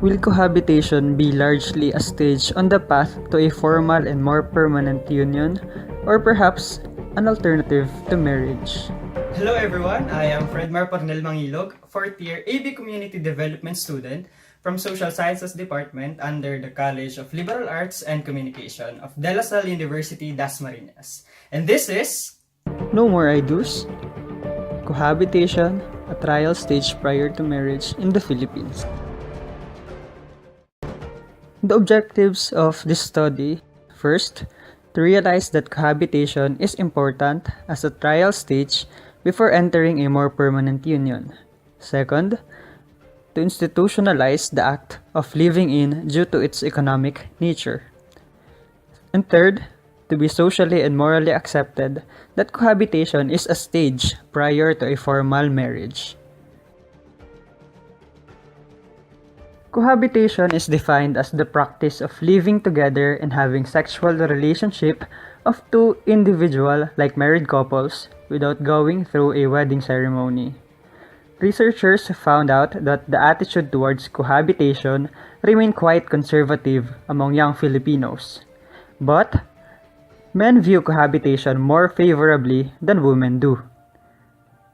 Will cohabitation be largely a stage on the path to a formal and more permanent union, or perhaps an alternative to marriage? Hello everyone, I am Philippines Mangilog, 4th year AB Community Development student from Social Sciences Department under the College of Liberal Arts and Communication of De La Salle University, Dasmariñas. And this is... No More I Does Cohabitation, a trial stage prior to marriage in the Philippines. The objectives of this study: first, to realize that cohabitation is important as a trial stage before entering a more permanent union. Second, to institutionalize the act of living in due to its economic nature. And third, to be socially and morally accepted that cohabitation is a stage prior to a formal marriage. Cohabitation is defined as the practice of living together and having sexual relationship of two individual, like married couples, without going through a wedding ceremony. Researchers found out that the attitude towards cohabitation remained quite conservative among young Filipinos. But men view cohabitation more favorably than women do.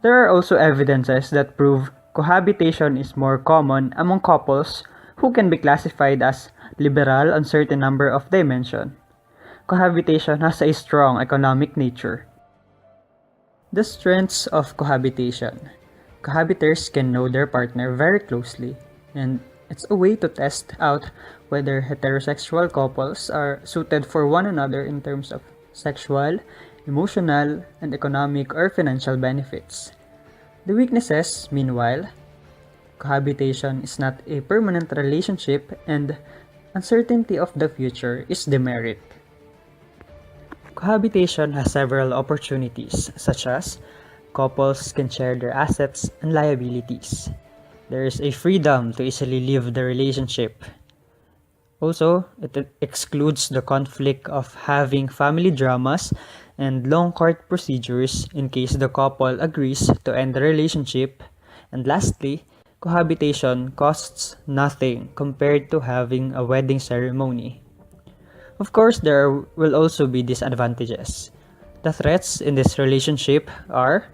There are also evidences that prove cohabitation is more common among couples who can be classified as liberal on certain number of dimensions. Cohabitation has a strong economic nature. The strengths of cohabitation. Cohabitors can know their partner very closely, and it's a way to test out whether heterosexual couples are suited for one another in terms of sexual, emotional, and economic or financial benefits. The weaknesses, meanwhile: cohabitation is not a permanent relationship and uncertainty of the future is demerit. Cohabitation has several opportunities, such as couples can share their assets and liabilities. There is a freedom to easily leave the relationship. Also, it excludes the conflict of having family dramas and long court procedures in case the couple agrees to end the relationship. And lastly, cohabitation costs nothing compared to having a wedding ceremony. Of course, there will also be disadvantages. The threats in this relationship are: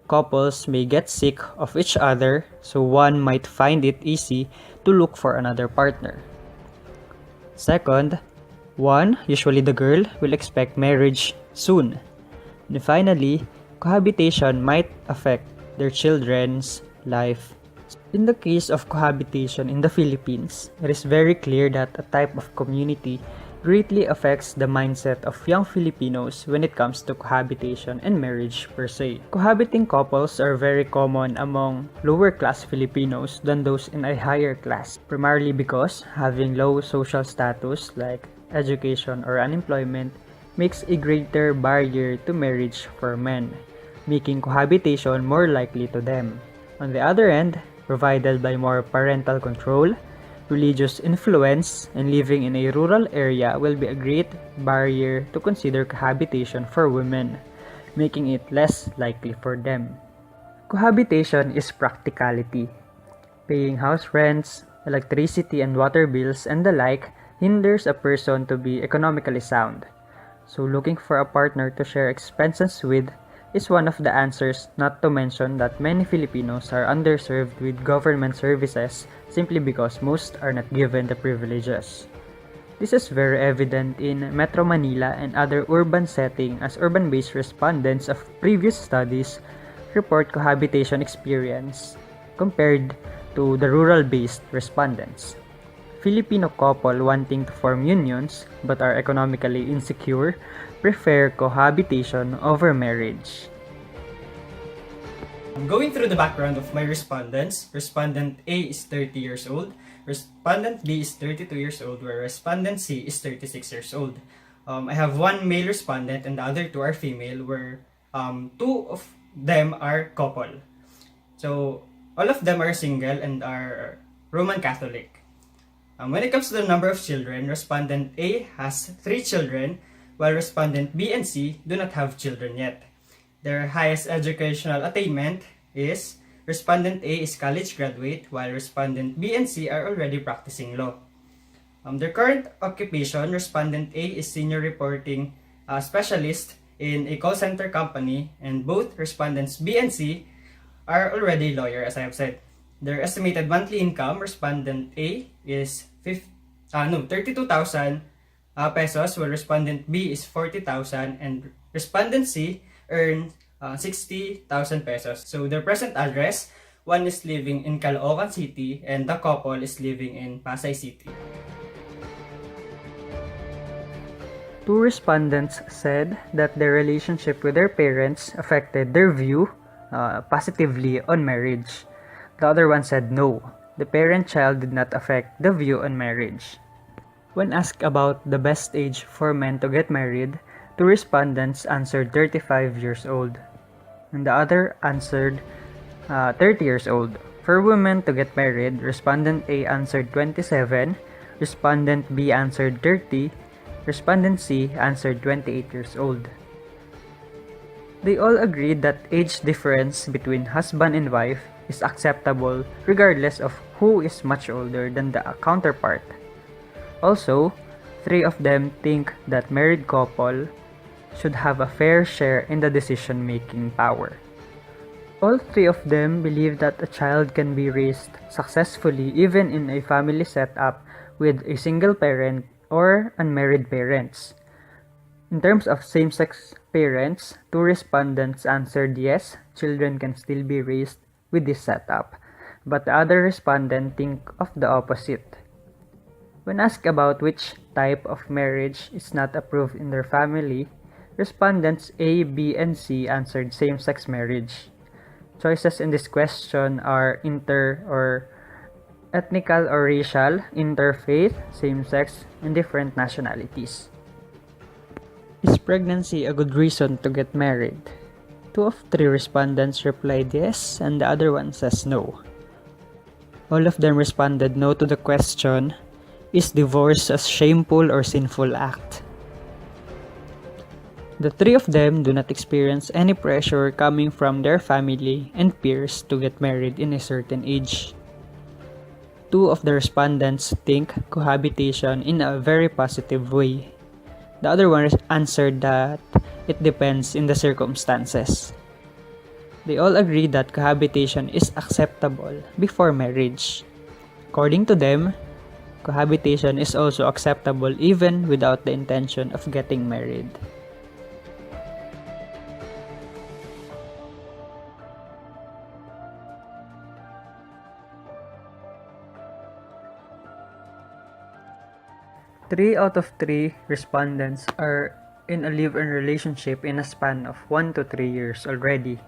couples may get sick of each other, so one might find it easy to look for another partner. Second, usually the girl, will expect marriage soon. And finally, cohabitation might affect their children's life. In the case of cohabitation in the Philippines, it is very clear that a type of community greatly affects the mindset of young Filipinos when it comes to cohabitation and marriage per se. Cohabiting couples are very common among lower class Filipinos than those in a higher class, primarily because having low social status like education or unemployment makes a greater barrier to marriage for men, making cohabitation more likely to them. On the other end, provided by more parental control, religious influence, and living in a rural area will be a great barrier to consider cohabitation for women, making it less likely for them. Cohabitation is practicality. Paying house rents, electricity and water bills, and the like hinders a person to be economically sound. So looking for a partner to share expenses with is one of the answers, not to mention that many Filipinos are underserved with government services simply because most are not given the privileges. This is very evident in Metro Manila and other urban settings, as urban-based respondents of previous studies report cohabitation experience compared to the rural-based respondents. Filipino couple wanting to form unions but are economically insecure prefer cohabitation over marriage. Going through the background of my respondents, Respondent A is 30 years old, Respondent B is 32 years old, where Respondent C is 36 years old. I have one male respondent and the other two are female, where two of them are couple. So all of them are single and are Roman Catholic. When it comes to the number of children, Respondent A has 3 children, while Respondent B and C do not have children yet. Their highest educational attainment is Respondent A is college graduate, while Respondent B and C are already practicing law. Their current occupation, Respondent A is senior reporting specialist in a call center company, and both Respondents B and C are already lawyer, as I have said. Their estimated monthly income, Respondent A is 32,000 pesos, while Respondent B is 40,000, and Respondent C earns 60,000 pesos. So their present address, one is living in Caloocan City and the couple is living in Pasay City. Two respondents said that their relationship with their parents affected their view positively on marriage. The other one said no, the parent-child did not affect the view on marriage. When asked about the best age for men to get married, two respondents answered 35 years old, and the other answered 30 years old. For women to get married, Respondent A answered 27, Respondent B answered 30, Respondent C answered 28 years old. They all agreed that age difference between husband and wife is acceptable regardless of who is much older than the counterpart. Also, three of them think that married couple should have a fair share in the decision-making power. All three of them believe that a child can be raised successfully even in a family setup with a single parent or unmarried parents. In terms of same-sex parents, two respondents answered yes, children can still be raised with this setup, but the other respondent think of the opposite. When asked about which type of marriage is not approved in their family, respondents A, B, and C answered same-sex marriage. Choices in this question are inter or ethnical or racial, interfaith, same-sex, and different nationalities. Is pregnancy a good reason to get married? Two of three respondents replied yes, and the other one says no. All of them responded no to the question, is divorce a shameful or sinful act? The three of them do not experience any pressure coming from their family and peers to get married in a certain age. Two of the respondents think cohabitation in a very positive way. The other one answered that it depends in the circumstances. They all agree that cohabitation is acceptable before marriage. According to them, cohabitation is also acceptable even without the intention of getting married. Three out of three respondents are in a live-in relationship in a span of 1 to 3 years already.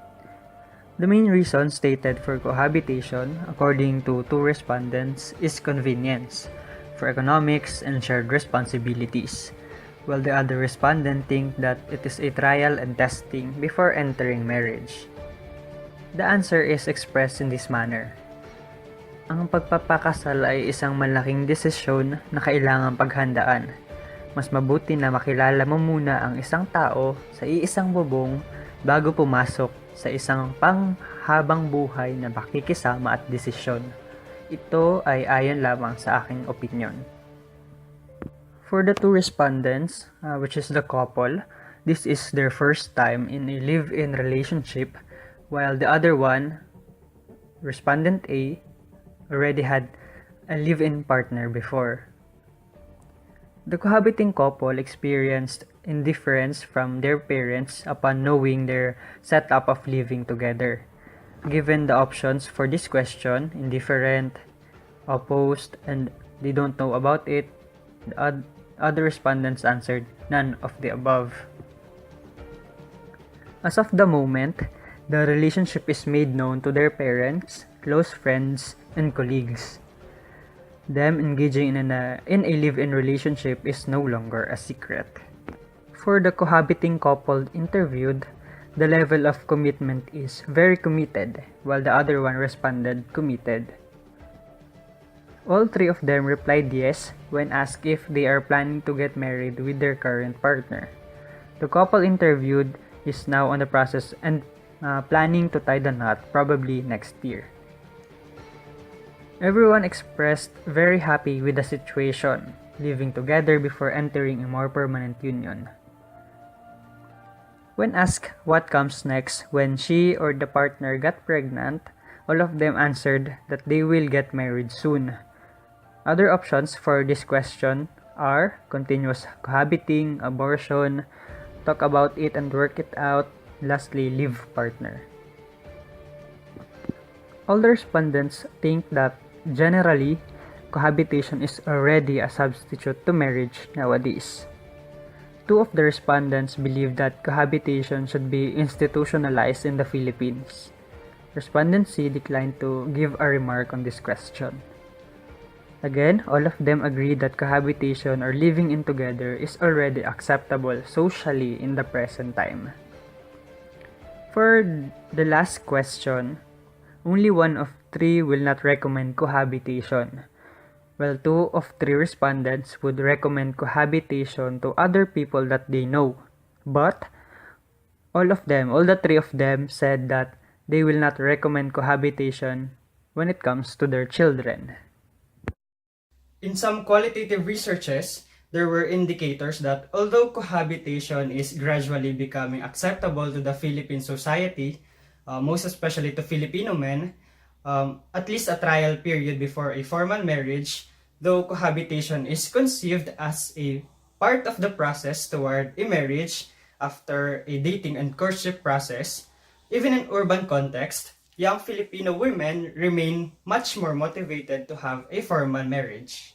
The main reason stated for cohabitation, according to two respondents, is convenience, for economics and shared responsibilities, while the other respondent think that it is a trial and testing before entering marriage. The answer is expressed in this manner. Ang pagpapakasal ay isang malaking desisyon na kailangang paghandaan. Mas mabuti na makilala mo muna ang isang tao sa iisang bubong bago pumasok sa isang panghabang buhay na pakikisama at desisyon. Ito ay ayon lamang sa aking opinyon. For the two respondents, which is the couple, this is their first time in a live-in relationship, while the other one, respondent A, already had a live-in partner before. The cohabiting couple experienced indifference from their parents upon knowing their setup of living together. Given the options for this question, indifferent, opposed, and they don't know about it, the other respondents answered none of the above. As of the moment, the relationship is made known to their parents, close friends, and colleagues. Them engaging in a live-in relationship is no longer a secret. For the cohabiting couple interviewed, the level of commitment is very committed, while the other one responded committed. All three of them replied yes when asked if they are planning to get married with their current partner. The couple interviewed is now on the process and planning to tie the knot probably next year. Everyone expressed very happy with the situation, living together before entering a more permanent union. When asked what comes next when she or the partner got pregnant, all of them answered that they will get married soon. Other options for this question are continuous cohabiting, abortion, talk about it and work it out, lastly, live partner. All the respondents think that generally, cohabitation is already a substitute to marriage nowadays. 2 of the respondents believe that cohabitation should be institutionalized in the Philippines. Respondent C declined to give a remark on this question. Again, all of them agree that cohabitation or living in together is already acceptable socially in the present time. For the last question, only 1 of 3 will not recommend cohabitation, while 2 of 3 respondents would recommend cohabitation to other people that they know. But all the 3 of them said that they will not recommend cohabitation when it comes to their children. In some qualitative researches, there were indicators that although cohabitation is gradually becoming acceptable to the Philippine society, most especially to Filipino men, at least a trial period before a formal marriage, though cohabitation is conceived as a part of the process toward a marriage after a dating and courtship process, even in urban context, young Filipino women remain much more motivated to have a formal marriage.